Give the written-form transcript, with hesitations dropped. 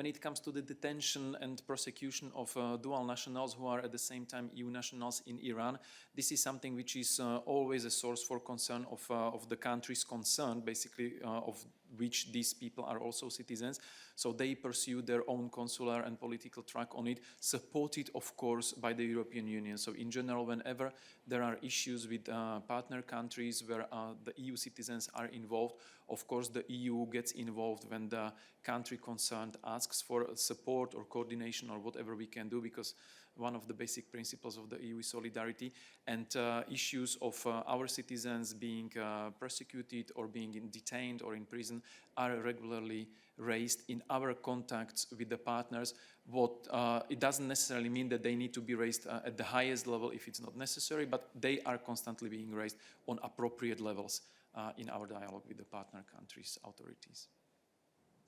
When it comes to the detention and prosecution of dual nationals who are at the same time EU nationals in Iran, this is something which is always a source for concern of the countries concerned, basically of which these people are also citizens. So they pursue their own consular and political track on it, supported of course by the European Union. So in general, whenever there are issues with partner countries where the EU citizens are involved, of course the EU gets involved when the country concerned asks for support or coordination or whatever we can do, because one of the basic principles of the EU is solidarity, and issues of our citizens being persecuted or being detained or in prison are regularly raised in our contacts with the partners. It doesn't necessarily mean that they need to be raised at the highest level if it's not necessary, but they are constantly being raised on appropriate levels in our dialogue with the partner countries' authorities.